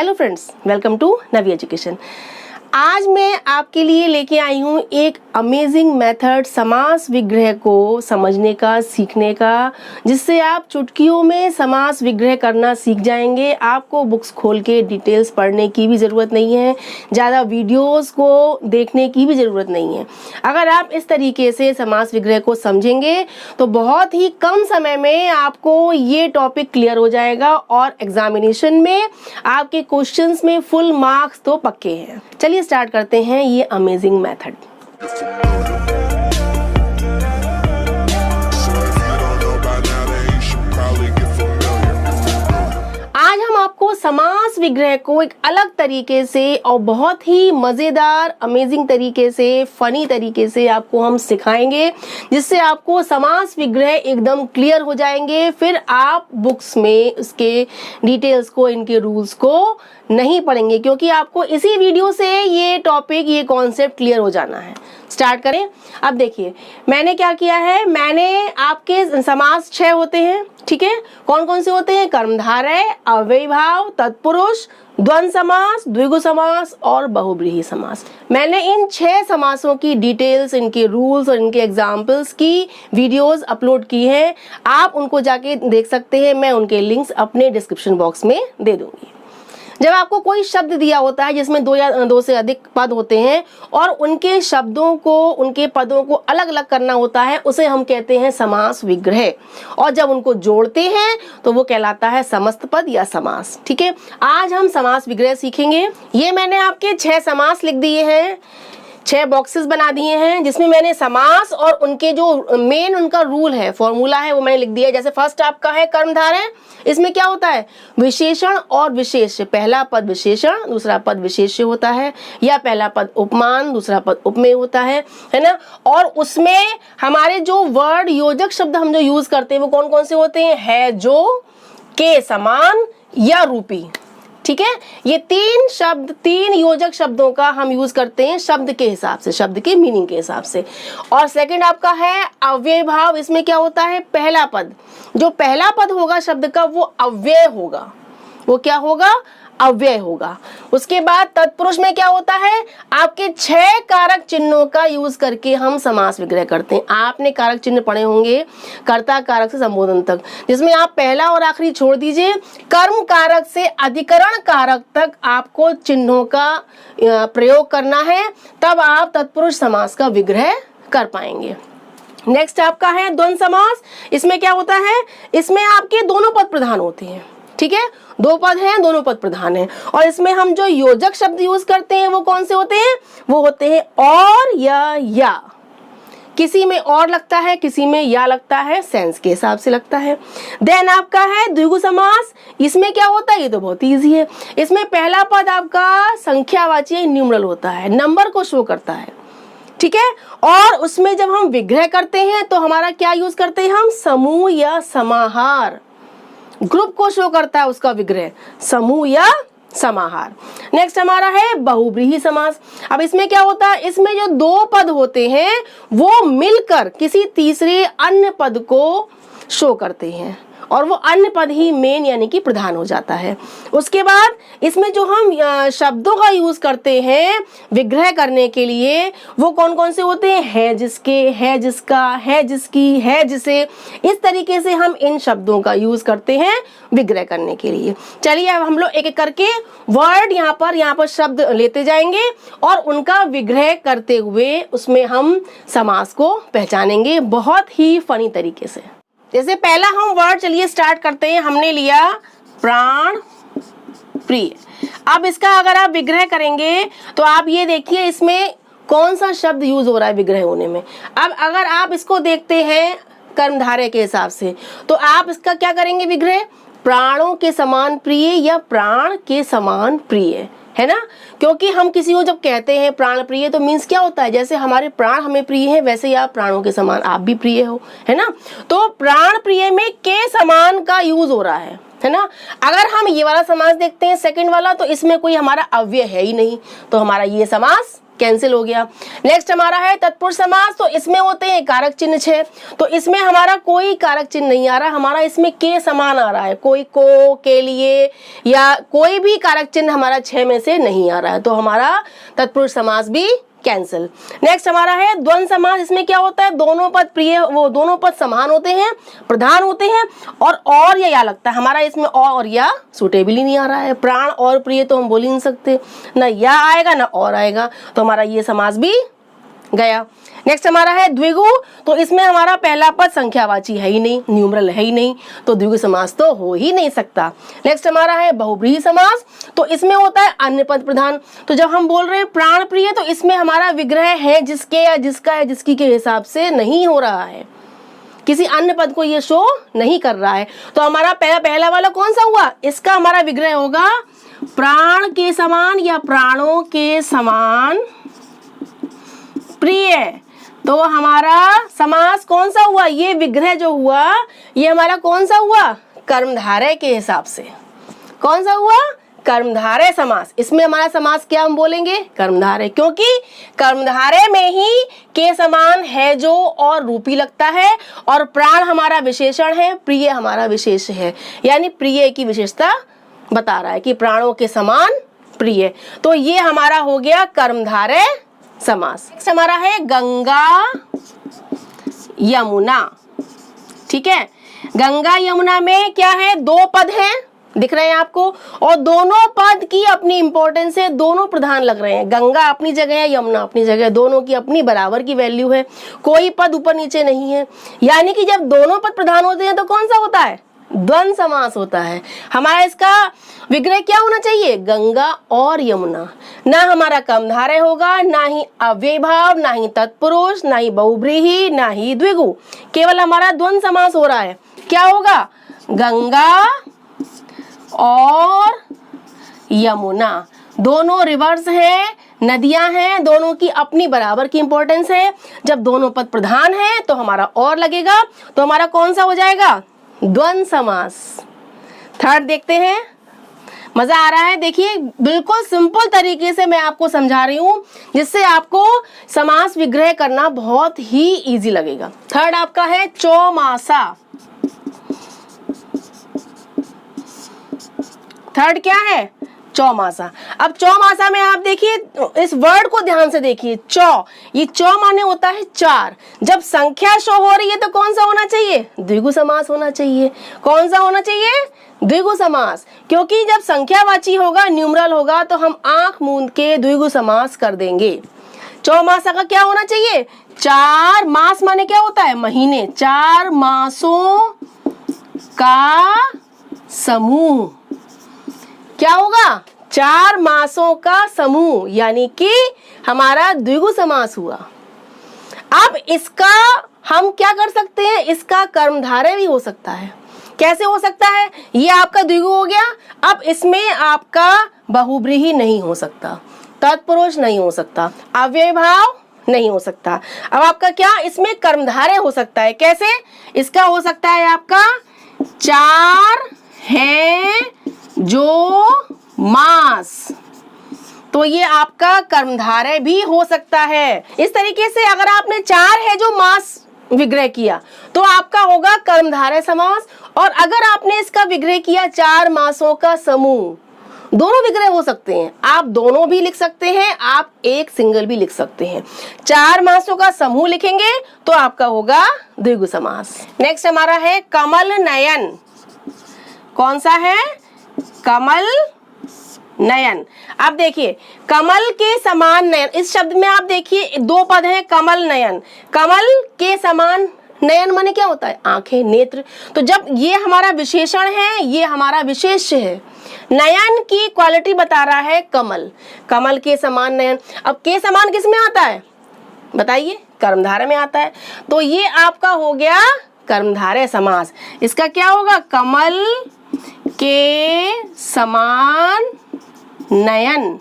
Hello friends, welcome to Navi education. आज मैं आपके लिए लेके आई हूँ एक अमेजिंग मेथड समास विग्रह को समझने का, सीखने का, जिससे आप चुटकियों में समास विग्रह करना सीख जाएंगे। आपको बुक्स खोल के डिटेल्स पढ़ने की भी ज़रूरत नहीं है, ज़्यादा वीडियोस को देखने की भी ज़रूरत नहीं है। अगर आप इस तरीके से समास विग्रह को समझेंगे तो बहुत ही कम समय में आपको ये टॉपिक क्लियर हो जाएगा और एग्जामिनेशन में आपके क्वेश्चंस में फुल मार्क्स तो पक्के हैं। चलिए स्टार्ट करते हैं ये अमेजिंग मेथड। आज हम आपको समास विग्रह को एक अलग तरीके से और बहुत ही मजेदार अमेजिंग तरीके से, फनी तरीके से आपको हम सिखाएंगे, जिससे आपको समास विग्रह एकदम क्लियर हो जाएंगे। फिर आप बुक्स में उसके डिटेल्स को, इनके रूल्स को नहीं पढ़ेंगे, क्योंकि आपको इसी वीडियो से ये टॉपिक, ये कॉन्सेप्ट क्लियर हो जाना है। स्टार्ट करें। अब देखिए मैंने क्या किया है, मैंने आपके समास 6 होते हैं, ठीक है। कौन कौन से होते हैं? कर्मधारय, अव्ययीभाव, तत्पुरुष, द्वंद्व समास, द्विगु समास और बहुब्रीहि समास। मैंने इन 6 समासों की डिटेल्स, इनके रूल्स और इनके एग्जाम्पल्स की वीडियोस अपलोड की हैं। आप उनको जाके देख सकते हैं। मैं उनके लिंक्स अपने डिस्क्रिप्शन बॉक्स में दे दूंगी। जब आपको कोई शब्द दिया होता है जिसमें 2 या 2 से अधिक पद होते हैं और उनके शब्दों को, उनके पदों को अलग अलग करना होता है, उसे हम कहते हैं समास विग्रह। और जब उनको जोड़ते हैं तो वो कहलाता है समस्त पद या समास, ठीक है। आज हम समास विग्रह सीखेंगे। ये मैंने आपके 6 समास लिख दिए हैं, 6 बॉक्सेस बना दिए हैं, जिसमें मैंने समास और उनके जो मेन उनका रूल है, फॉर्मूला है, वो मैंने लिख दिया है। जैसे फर्स्ट आपका है कर्मधारय। इसमें क्या होता है? विशेषण और विशेष्य। पहला पद विशेषण, दूसरा पद विशेष्य होता है, या पहला पद उपमान, दूसरा पद उपमेय होता है ना। और उसमें हमारे जो वर्ड, योजक शब्द हम जो यूज करते हैं वो कौन कौन से होते हैं? है, जो, के, समान या रूपी, ठीक है। ये 3 शब्द, 3 योजक शब्दों का हम यूज करते हैं शब्द के हिसाब से, शब्द के मीनिंग के हिसाब से। और सेकंड आपका है अव्ययीभाव। इसमें क्या होता है? पहला पद, जो पहला पद होगा शब्द का, वो अव्यय होगा। वो क्या होगा? अव्यय होगा। उसके बाद तत्पुरुष में क्या होता है? आपके 6 कारक चिन्हों का यूज करके हम समास विग्रह करते हैं। आपने कारक चिन्ह पढ़े होंगे कर्ता कारक से संबोधन तक, जिसमें आप पहला और आखिरी छोड़ दीजिए। कर्म कारक से अधिकरण कारक तक आपको चिन्हों का प्रयोग करना है, तब आप तत्पुरुष समास का विग्रह कर पाएंगे। नेक्स्ट आपका है द्वंद्व समास। इसमें क्या होता है? इसमें आपके दोनों पद प्रधान होते हैं, ठीक है। 2 पद हैं, दोनों पद प्रधान हैं। और इसमें हम जो योजक शब्द यूज करते हैं वो कौन से होते हैं? वो होते हैं और, या। किसी में और लगता है, किसी में या लगता है, सेंस के हिसाब से लगता है। देन आपका है द्विगु समास। इसमें क्या होता है? ये तो बहुत इजी है। इसमें पहला पद आपका संख्यावाची न्यूमरल होता है, नंबर को शो करता है, ठीक है। और उसमें जब हम विग्रह करते हैं तो हमारा क्या यूज करते हैं? हम समूह या समाहार, ग्रुप को शो करता है उसका विग्रह, समूह या समाहार। नेक्स्ट हमारा है बहुब्रीहि समास। अब इसमें क्या होता है? इसमें जो 2 पद होते हैं वो मिलकर किसी तीसरे अन्य पद को शो करते हैं, और वो अन्य पद ही मेन यानी कि प्रधान हो जाता है। उसके बाद इसमें जो हम शब्दों का यूज करते हैं विग्रह करने के लिए, वो कौन कौन से होते हैं? है जिसके, है जिसका, है जिसकी, है जिसे। इस तरीके से हम इन शब्दों का यूज करते हैं विग्रह करने के लिए। चलिए अब हम लोग एक एक करके वर्ड यहाँ पर शब्द लेते जाएंगे और उनका विग्रह करते हुए उसमें हम समास को पहचानेंगे बहुत ही फनी तरीके से। जैसे पहला हम वर्ड, चलिए स्टार्ट करते हैं। हमने लिया प्राण प्रिय। अब इसका अगर आप विग्रह करेंगे तो आप ये देखिए इसमें कौन सा शब्द यूज हो रहा है विग्रह होने में। अब अगर आप इसको देखते हैं कर्मधारय के हिसाब से, तो आप इसका क्या करेंगे विग्रह? प्राणों के समान प्रिय या प्राण के समान प्रिय, है ना। क्योंकि हम किसी को जब कहते हैं प्राण प्रिय तो मीन्स क्या होता है? जैसे हमारे प्राण हमें प्रिय है, वैसे ही आप प्राणों के समान आप भी प्रिय हो, है ना। तो प्राण प्रिय में के समान का यूज हो रहा है ना। अगर हम ये वाला समास देखते हैं सेकंड वाला, तो इसमें कोई हमारा अव्यय है ही नहीं, तो हमारा ये समास कैंसिल हो गया। नेक्स्ट हमारा है तत्पुरुष समास, तो इसमें होते हैं कारक चिन्ह 6, तो इसमें हमारा कोई कारक चिन्ह नहीं आ रहा, हमारा इसमें के समान आ रहा है, कोई को, के लिए या कोई भी कारक चिन्ह हमारा 6 में से नहीं आ रहा है, तो हमारा तत्पुरुष समास भी कैंसिल। नेक्स्ट हमारा है द्वंद्व समास, इसमें क्या होता है, दोनों पद प्रिय, वो दोनों पद समान होते हैं, प्रधान होते हैं, और या लगता है, हमारा इसमें और या सुटेबल ही नहीं आ रहा है। प्राण और प्रिय तो हम बोल ही नहीं सकते, ना या आएगा ना और आएगा, तो हमारा ये समास भी गया। नेक्स्ट हमारा है द्विगु, तो इसमें हमारा पहला पद संख्यावाची है ही नहीं, न्यूमरल है ही नहीं, तो द्विगु समास तो हो ही नहीं सकता। नेक्स्ट हमारा है बहुब्रीहि समास, तो इसमें होता है अन्य पद प्रधान, तो जब हम बोल रहे हैं प्राण प्रिय, तो इसमें हमारा विग्रह है जिसके या जिसका या जिसकी के हिसाब से नहीं हो रहा है, किसी अन्य पद को ये शो नहीं कर रहा है, तो हमारा पहला वाला कौन सा हुआ, इसका हमारा विग्रह होगा प्राण के समान या प्राणों के समान प्रिय, तो हमारा समास कौन सा हुआ, ये विग्रह जो हुआ ये हमारा कौन सा हुआ, कर्मधारय के हिसाब से, कौन सा हुआ, कर्मधारय समास। इसमें हमारा समास क्या हम बोलेंगे, कर्मधारय, क्योंकि कर्मधारय में ही के समान है जो और रूपी लगता है, और प्राण हमारा विशेषण है, प्रिय हमारा विशेष है, यानी प्रिय की विशेषता बता रहा है कि प्राणों के समान प्रिय, तो ये हमारा हो गया कर्मधारय समास। नेक्स्ट हमारा है गंगा यमुना, ठीक है, गंगा यमुना में क्या है, दो पद हैं दिख रहे हैं आपको, और दोनों पद की अपनी इंपॉर्टेंस है, दोनों प्रधान लग रहे हैं, गंगा अपनी जगह है, यमुना अपनी जगह है, दोनों की अपनी बराबर की वैल्यू है, कोई पद ऊपर नीचे नहीं है, यानी कि जब दोनों पद प्रधान होते हैं तो कौन सा होता है, द्वंद्व समास होता है। हमारा इसका विग्रह क्या होना चाहिए, गंगा और यमुना, ना हमारा कर्मधारय होगा, ना ही अव्ययभाव, ना ही तत्पुरुष, ना ही बहुब्रीहि, ना ही द्विगु, केवल हमारा द्वंद्व समास हो रहा है। क्या होगा, गंगा और यमुना दोनों रिवर्स हैं, नदियां हैं, दोनों की अपनी बराबर की इंपॉर्टेंस है, जब दोनों पद प्रधान हैं तो हमारा और लगेगा, तो हमारा कौन सा हो जाएगा, द्वंद्व समास। थर्ड देखते हैं, मजा आ रहा है, देखिए बिल्कुल सिंपल तरीके से मैं आपको समझा रही हूं, जिससे आपको समास विग्रह करना बहुत ही इजी लगेगा। थर्ड आपका है चौमासा। थर्ड क्या है, चौमासा। अब चौमासा में आप देखिए, इस वर्ड को ध्यान से देखिए, चौ, ये चौ माने होता है 4, जब संख्या शो हो रही है तो कौन सा होना चाहिए, द्विगु समास होना चाहिए। कौन सा होना चाहिए, द्विगु समास, क्योंकि जब संख्यावाची होगा, न्यूमरल होगा, तो हम आंख मूंद के द्विगु समास कर देंगे। चौमासा का क्या होना चाहिए, 4 मास माने क्या होता है, महीने, 4 मासों का समूह, क्या होगा, 4 मासों का समूह, यानी कि हमारा द्विगु समास हुआ। अब इसका हम क्या कर सकते हैं, इसका कर्मधारय भी हो सकता है। कैसे हो सकता है, ये आपका द्विगु हो गया, अब इसमें आपका बहुब्रीहि नहीं हो सकता, तत्पुरुष नहीं हो सकता, अव्ययभाव नहीं हो सकता। अब आपका क्या, इसमें कर्मधारय हो सकता है। कैसे, इसका हो सकता है आपका 4 है जो मास, तो ये आपका कर्मधारय भी हो सकता है। इस तरीके से अगर आपने 4 है जो मास विग्रह किया तो आपका होगा कर्मधारय समास, और अगर आपने इसका विग्रह किया 4 मासों का समूह, दोनों विग्रह हो सकते हैं, आप दोनों भी लिख सकते हैं, आप एक सिंगल भी लिख सकते हैं। 4 मासों का समूह लिखेंगे तो आपका होगा द्विगु समास। नेक्स्ट हमारा है कमल नयन। कौन सा है, कमल नयन। अब देखिए, कमल के समान नयन, इस शब्द में आप देखिए 2 पद हैं, कमल नयन। कमल के समान नयन माने क्या होता है, आंखें, नेत्र, तो जब ये हमारा विशेषण है, ये हमारा विशेष्य है, नयन की क्वालिटी बता रहा है कमल, कमल के समान नयन। अब के समान किस में आता है बताइए, कर्मधारय में आता है, तो ये आपका हो गया कर्मधारय समास। इसका क्या होगा, कमल के समान नयन,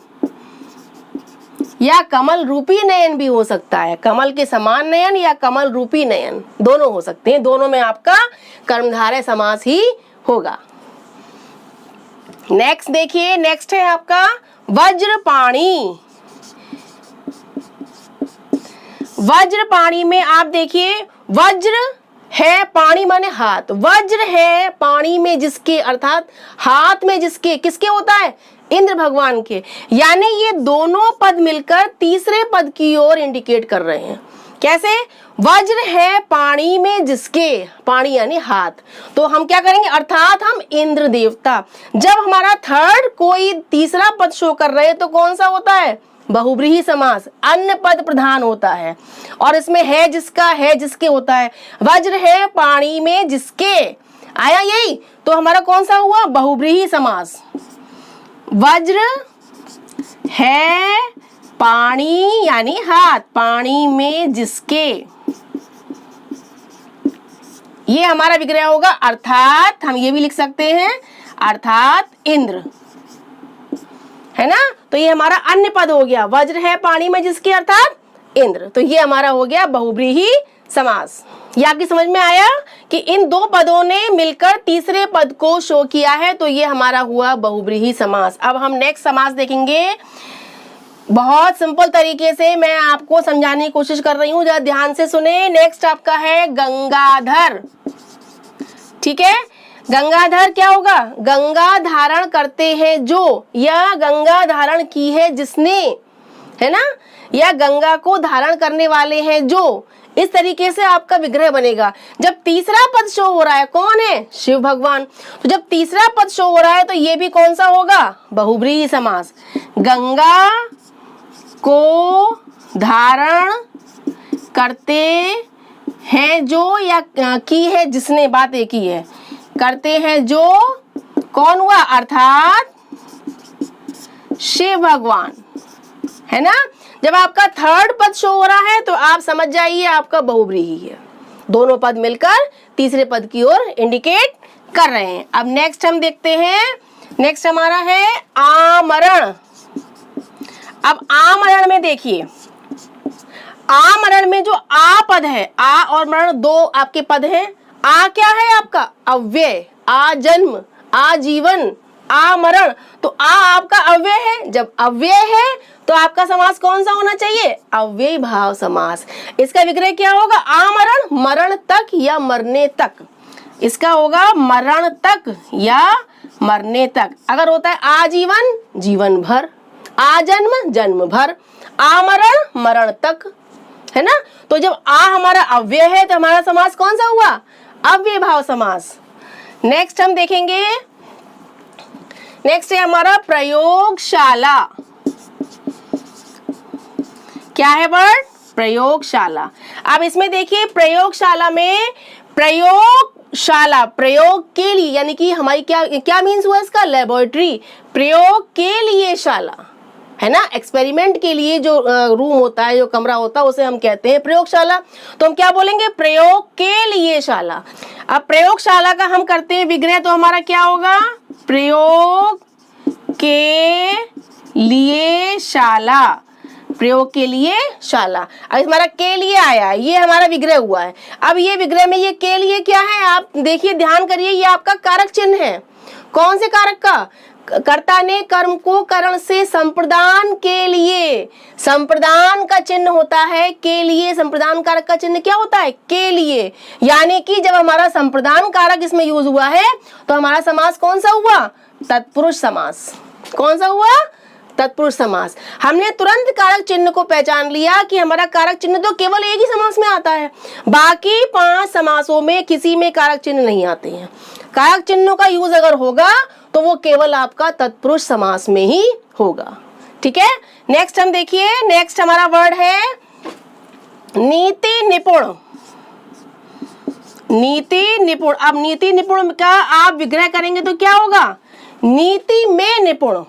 या कमल रूपी नयन भी हो सकता है, कमल के समान नयन या कमल रूपी नयन, दोनों हो सकते हैं, दोनों में आपका कर्मधारय समास ही होगा। नेक्स्ट देखिए, नेक्स्ट है आपका वज्रपाणी। वज्र पाणी में, आप देखिए वज्र है, पाणी माने हाथ, वज्र है पाणी में जिसके, अर्थात हाथ में जिसके, किसके होता है, इंद्र भगवान के। यानी ये दोनों पद मिलकर तीसरे पद की ओर इंडिकेट कर रहे हैं। कैसे, वज्र है पाणी में जिसके, पाणी यानी हाथ, तो हम क्या करेंगे, अर्थात हम इंद्र देवता। जब हमारा थर्ड कोई तीसरा पद शो कर रहे हैं तो कौन सा होता है, बहुब्रीहि समास, अन्य पद प्रधान होता है। और इसमें है जिसका, है जिसके होता है। वज्र है पाणी में जिसके, आया यही, तो हमारा कौन सा हुआ, बहुब्रीहि समास। वज्र है पाणी यानी हाथ, पाणी में जिसके, ये हमारा विग्रह होगा। अर्थात हम ये भी लिख सकते हैं, अर्थात इंद्र, है ना। तो ये हमारा अन्य पद हो गया, वज्र है पाणी में जिसके अर्थात इंद्र, तो ये हमारा हो गया बहुब्रीहि समास। ये आपकी समझ में आया कि इन दो पदों ने मिलकर तीसरे पद को शो किया है, तो ये हमारा हुआ बहुब्रीहि समास। अब हम नेक्स्ट समास देखेंगे। बहुत सिंपल तरीके से मैं आपको समझाने की कोशिश कर रही हूँ, जरा ध्यान से सुने। नेक्स्ट आपका है गंगाधर, ठीक है। गंगाधर क्या होगा, गंगा धारण करते हैं जो, या गंगा धारण की है जिसने, है ना, या गंगा को धारण करने वाले हैं जो, इस तरीके से आपका विग्रह बनेगा। जब तीसरा पद शो हो रहा है, कौन है, शिव भगवान, तो जब तीसरा पद शो हो रहा है तो ये भी कौन सा होगा, बहुब्रीहि समास। गंगा को धारण करते हैं जो, या की है जिसने, बात एक ही है, करते हैं जो, कौन हुआ, अर्थात शिव भगवान, है ना। जब आपका थर्ड पद शो हो रहा है तो आप समझ जाइए आपका बहुब्रीहि है, दोनों पद मिलकर तीसरे पद की ओर इंडिकेट कर रहे हैं। अब नेक्स्ट हम देखते हैं, नेक्स्ट हमारा है आमरण। अब आमरण में देखिए, आमरण में जो आ पद है, आ और मरण दो आपके पद हैं। आ क्या है आपका, अव्यय, आ जन्म, आ जीवन, आ मरण, तो आ आपका अव्यय है। जब अव्यय है तो आपका समास कौन सा होना चाहिए, अव्ययी भाव समास। इसका विग्रह क्या होगा, आमरण, मरण तक या मरने तक, इसका होगा मरण तक या मरने तक। अगर होता है आजीवन, जीवन भर, आजन्म, जन्म भर, आमरण, मरण तक, है ना। तो जब आ हमारा अव्यय है तो हमारा समास कौन सा हुआ, अव्यय भाव समास। नेक्स्ट हम देखेंगे, नेक्स्ट है हमारा प्रयोगशाला। क्या है वर्ड, प्रयोगशाला। अब इसमें देखिए प्रयोगशाला में, प्रयोगशाला प्रयोग के लिए, यानी कि हमारी क्या क्या मीन्स हुआ इसका, लेबोरेटरी, प्रयोग के लिए शाला, है ना। एक्सपेरिमेंट के लिए जो रूम होता है, जो कमरा होता है, उसे हम कहते हैं प्रयोगशाला। तो हम क्या बोलेंगे, प्रयोग के लिए शाला। अब प्रयोगशाला का हम करते हैं विग्रह, तो हमारा क्या होगा, प्रयोग के लिए शाला, प्रयोग के लिए शाला। अब हमारा के लिए आया, ये हमारा विग्रह हुआ है। अब ये विग्रह में ये के लिए क्या है, आप देखिए ध्यान करिए, ये आपका कारक चिन्ह है। कौन से कारक का, कर्ता ने कर्म को करण से संप्रदान के लिए, संप्रदान का चिन्ह होता है के लिए, संप्रदान कारक का चिन्ह क्या होता है, के लिए। यानी कि जब हमारा संप्रदान कारक इसमें यूज हुआ है तो हमारा समास कौन सा हुआ, तत्पुरुष समास। कौन सा हुआ, तत्पुरुष समास। हमने तुरंत कारक चिन्ह को पहचान लिया कि हमारा कारक चिन्ह तो केवल एक ही समास में आता है, बाकी 5 समासों में किसी में कारक चिन्ह नहीं आते हैं। कारक चिन्हों का यूज अगर होगा तो वो केवल आपका तत्पुरुष समास में ही होगा, ठीक है। नेक्स्ट हम देखिए, नेक्स्ट हमारा वर्ड है नीति निपुण। नीति निपुण। अब नीति निपुण का आप विग्रह करेंगे तो क्या होगा, नीति में निपुण।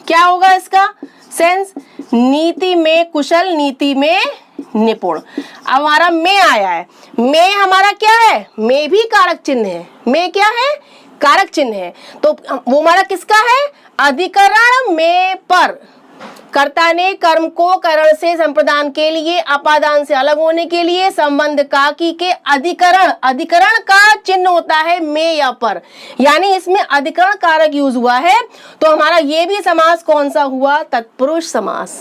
क्या होगा इसका सेंस, नीति में कुशल, नीति में निपुण। अब हमारा में आया है, में हमारा क्या है, में भी कारक चिन्ह है, में क्या है, कारक चिन्ह है। तो वो हमारा किसका है, अधिकरण में पर। कर्ता ने कर्म को करण से संप्रदान के लिए, अपादान से अलग होने के लिए, संबंध काकी के अधिकरण, अधिकरण का चिन्ह होता है में या पर, यानी इसमें अधिकरण कारक यूज हुआ है। तो हमारा ये भी समास कौन सा हुआ, तत्पुरुष समास।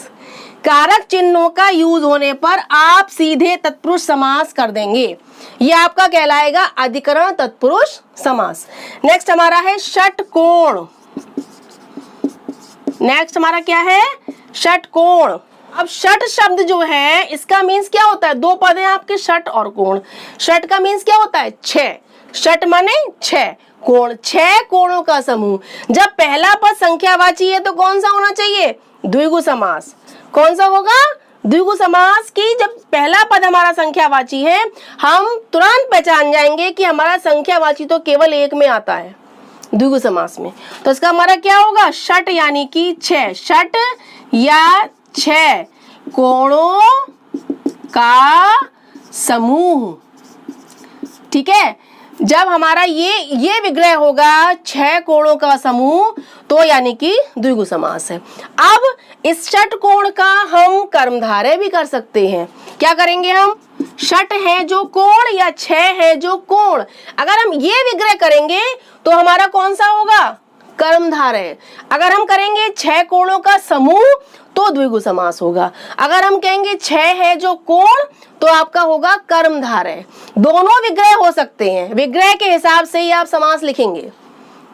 कारक चिन्हों का यूज होने पर आप सीधे तत्पुरुष समास कर देंगे। ये आपका कहलाएगा अधिकरण तत्पुरुष समास। नेक्स्ट हमारा है षटकोण। नेक्स्ट हमारा क्या है? षटकोण। अब षट शब्द जो है इसका मीन्स क्या होता है? दो पद हैं आपके, षट और कोण। षट का मीन्स क्या होता है? छह। षट माने छह, कोण छह कोणों का समूह। जब पहला पद संख्यावाची है तो कौन सा होना चाहिए? द्विगु समास। कौन सा होगा? द्विगु समास की जब पहला पद हमारा संख्यावाची है, हम तुरंत पहचान जाएंगे कि हमारा संख्यावाची तो केवल एक में आता है, द्विगु समास में। तो इसका हमारा क्या होगा? षट यानी कि छह। षट या छह कोणों का समूह। ठीक है, जब हमारा ये विग्रह होगा छह कोणों का समूह, तो यानी कि द्विगु समास है। अब इस षट कोण का हम कर्मधारय भी कर सकते हैं। क्या करेंगे हम? षट है जो कोण या छह है जो कोण, अगर हम ये विग्रह करेंगे तो हमारा कौन सा होगा? कर्मधारय। अगर हम करेंगे छह कोणों का समूह तो द्विगु समास होगा। अगर हम कहेंगे छह है जो कोण तो आपका होगा कर्मधारय। दोनों विग्रह हो सकते हैं, विग्रह के हिसाब से ही आप समास लिखेंगे।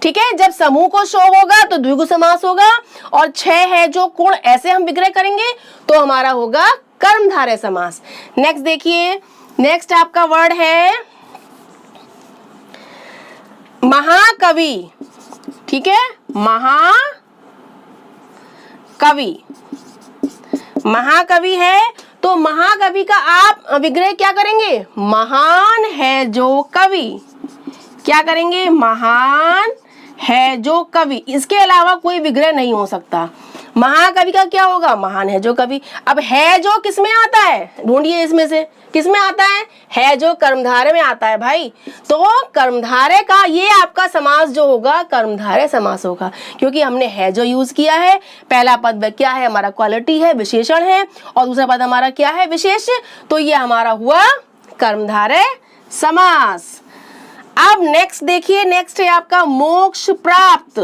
ठीक है, जब समूह को शो होगा तो द्विगु समास होगा, और छह है जो कोण ऐसे हम विग्रह करेंगे तो हमारा होगा कर्मधारय समास। नेक्स्ट देखिए, नेक्स्ट आपका वर्ड है महाकवि। ठीक है, महाकवि। महाकवि है तो महाकवि का आप विग्रह क्या करेंगे? महान है जो कवि। क्या करेंगे? महान है जो कवि। इसके अलावा कोई विग्रह नहीं हो सकता। महाकवि का क्या होगा? महान है जो कवि। अब है जो किस में आता है? ढूंढिए इसमें से किस में आता है जो कर्मधारय में आता है भाई। तो कर्मधारय का ये आपका समास जो होगा कर्मधारय समास होगा, क्योंकि हमने है जो यूज किया है। पहला पद क्या है? हमारा क्वालिटी है, विशेषण है, और दूसरा पद हमारा क्या है? विशेष। तो ये हमारा हुआ कर्मधारय समास। अब नेक्स्ट देखिए, नेक्स्ट है आपका मोक्ष प्राप्त।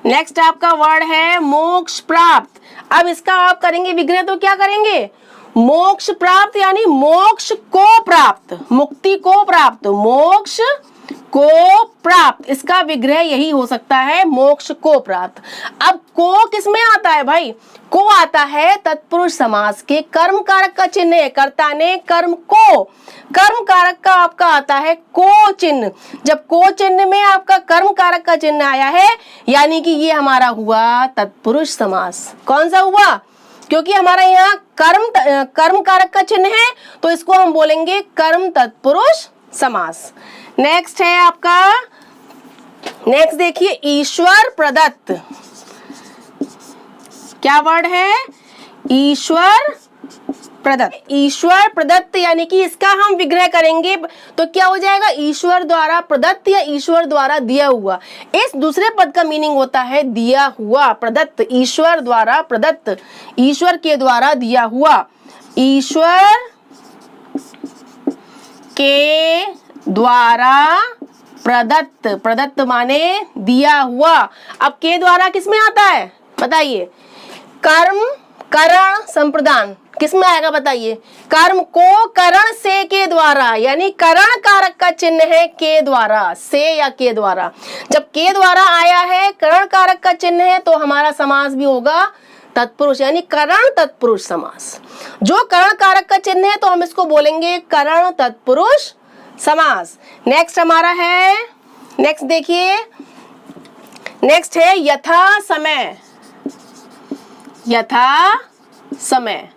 नेक्स्ट आपका वर्ड है मोक्ष प्राप्त। अब इसका आप करेंगे विग्रह तो क्या करेंगे? मोक्ष प्राप्त यानी मोक्ष को प्राप्त, मुक्ति को प्राप्त, मोक्ष को प्राप्त। इसका विग्रह यही हो सकता है, मोक्ष को प्राप्त। अब को किस में आता है भाई? को आता है तत्पुरुष समास के कर्म कारक का चिन्ह है। कर्ता ने कर्म को, कर्म कारक का आपका आता है को चिन्ह। जब को चिन्ह में आपका कर्म कारक का चिन्ह आया है, यानी कि ये हमारा हुआ तत्पुरुष समास। कौन सा हुआ? क्योंकि हमारा यहाँ कर्म कारक का चिन्ह है, तो इसको हम बोलेंगे कर्म तत्पुरुष समास। नेक्स्ट है आपका, नेक्स्ट देखिए ईश्वर प्रदत्त। क्या वर्ड है? ईश्वर प्रदत्त। ईश्वर प्रदत्त यानी कि इसका हम विग्रह करेंगे तो क्या हो जाएगा? ईश्वर द्वारा प्रदत्त या ईश्वर द्वारा दिया हुआ। इस दूसरे पद का मीनिंग होता है दिया हुआ। प्रदत्त, ईश्वर द्वारा प्रदत्त, ईश्वर के द्वारा दिया हुआ। ईश्वर के द्वारा प्रदत्त, प्रदत्त माने दिया हुआ। अब के द्वारा किस में आता है बताइए? कर्म करण संप्रदान किस में आएगा बताइए? कर्म को करण से के द्वारा, यानी करण कारक का चिन्ह है के द्वारा, से या के द्वारा। जब के द्वारा आया है, करण कारक का चिन्ह है, तो हमारा समास भी होगा तत्पुरुष, यानी करण तत्पुरुष समास। जो करण कारक का चिन्ह है तो हम इसको बोलेंगे करण तत्पुरुष समास। नेक्स्ट हमारा है, नेक्स्ट देखिए, नेक्स्ट है यथा समय। यथा समय।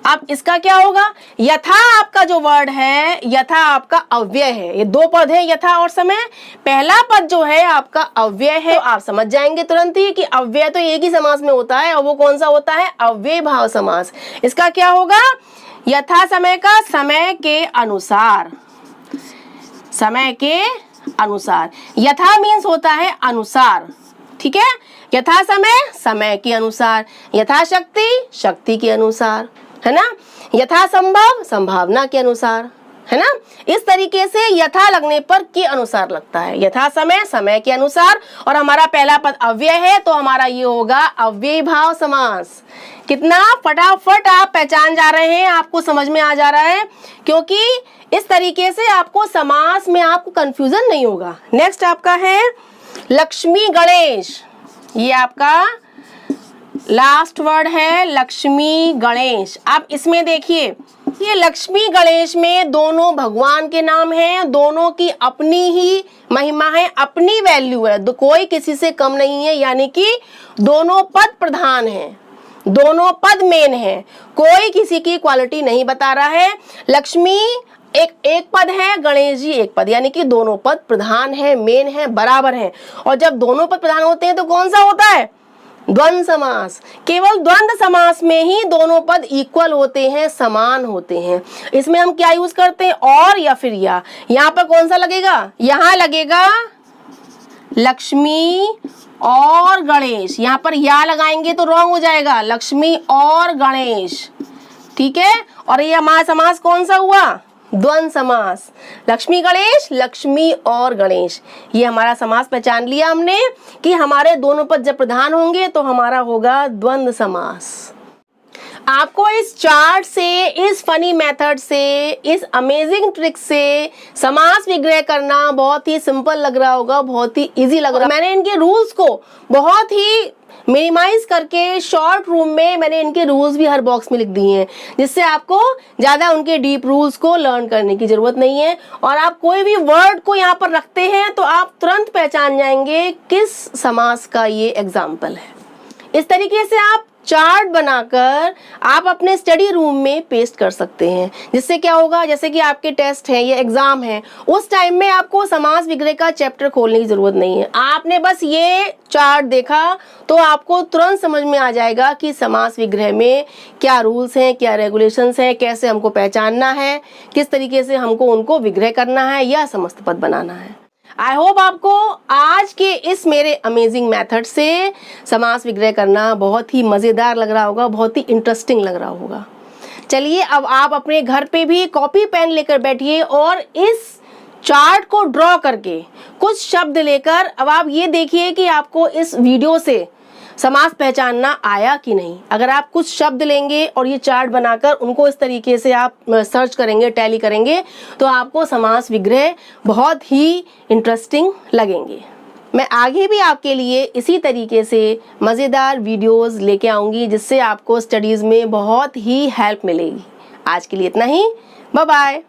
अब इसका क्या होगा? यथा आपका जो वर्ड है, यथा आपका अव्यय है। ये दो पद है यथा और समय। पहला पद जो है आपका अव्यय है, तो आप समझ जाएंगे तुरंत ही कि अव्यय तो एक ही समास में होता है, और वो कौन सा होता है? अव्यय भाव समास। इसका क्या होगा? यथा समय का समय के अनुसार, समय के अनुसार। यथा मीन्स होता है अनुसार, ठीक है। यथा समय, समय के अनुसार। यथा शक्ति, शक्ति के अनुसार, है ना। यथा संभव, संभावना के अनुसार, है ना। इस तरीके से यथा लगने पर के अनुसार लगता है, यथा समय समय के अनुसार। और हमारा पहला पद अव्यय है तो हमारा ये होगा अव्ययी भाव समास। कितना फटाफट आप पहचान जा रहे हैं, आपको समझ में आ जा रहा है, क्योंकि इस तरीके से आपको समास में आपको कंफ्यूजन नहीं होगा। नेक्स्ट आपका है लक्ष्मी गणेश। ये आपका लास्ट वर्ड है लक्ष्मी गणेश। आप इसमें देखिए, ये लक्ष्मी गणेश में दोनों भगवान के नाम हैं, दोनों की अपनी ही महिमा है, अपनी वैल्यू है, कोई किसी से कम नहीं है, यानी कि दोनों पद प्रधान हैं, दोनों पद मेन है, कोई किसी की क्वालिटी नहीं बता रहा है। लक्ष्मी एक पद है, गणेश जी एक पद, यानी कि दोनों पद प्रधान है, मेन है, बराबर है। और जब दोनों पद प्रधान होते हैं तो कौन सा होता है? द्वंद्व समास। केवल द्वंद्व समास में ही दोनों पद इक्वल होते हैं, समान होते हैं। इसमें हम क्या यूज करते हैं? और या फिर या। यहाँ पर कौन सा लगेगा? यहाँ लगेगा लक्ष्मी और गणेश। यहाँ पर या लगाएंगे तो रॉन्ग हो जाएगा, लक्ष्मी और गणेश, ठीक है। और ये हमारा समास कौन सा हुआ? द्वंद्व समास। लक्ष्मी गणेश, लक्ष्मी और गणेश, ये हमारा समास पहचान लिया हमने कि हमारे दोनों पद जब प्रधान होंगे तो हमारा होगा द्वंद्व समास। आपको इस चार्ट से, इस फनी मेथड से, इस अमेजिंग ट्रिक से समास विग्रह करना बहुत ही सिंपल लग रहा होगा, बहुत ही इजी लग रहा है। मैंने इनके रूल्स को बहुत ही मिनिमाइज करके शॉर्ट रूम में मैंने इनके रूल्स भी हर बॉक्स में लिख दिए हैं, जिससे आपको ज्यादा उनके डीप रूल्स को लर्न करने की जरूरत नहीं है। और आप कोई भी वर्ड को यहाँ पर रखते हैं तो आप तुरंत पहचान जाएंगे किस समास का ये एग्जाम्पल है। इस तरीके से आप चार्ट बनाकर आप अपने स्टडी रूम में पेस्ट कर सकते हैं, जिससे क्या होगा, जैसे कि आपके टेस्ट है या एग्जाम है, उस टाइम में आपको समास विग्रह का चैप्टर खोलने की जरूरत नहीं है। आपने बस ये चार्ट देखा तो आपको तुरंत समझ में आ जाएगा कि समास विग्रह में क्या रूल्स हैं, क्या रेगुलेशंस हैं, कैसे हमको पहचानना है, किस तरीके से हमको उनको विग्रह करना है या समस्त पद बनाना है। आई होप आपको आज के इस मेरे अमेजिंग मेथड से समास विग्रह करना बहुत ही मज़ेदार लग रहा होगा, बहुत ही इंटरेस्टिंग लग रहा होगा। चलिए अब आप अपने घर पे भी कॉपी पेन लेकर बैठिए और इस चार्ट को ड्रॉ करके कुछ शब्द लेकर अब आप ये देखिए कि आपको इस वीडियो से समास पहचानना आया कि नहीं। अगर आप कुछ शब्द लेंगे और ये चार्ट बनाकर उनको इस तरीके से आप सर्च करेंगे, टैली करेंगे, तो आपको समास विग्रह बहुत ही इंटरेस्टिंग लगेंगे। मैं आगे भी आपके लिए इसी तरीके से मज़ेदार वीडियोस लेके आऊँगी, जिससे आपको स्टडीज़ में बहुत ही हेल्प मिलेगी। आज के लिए इतना ही, बाय बाय।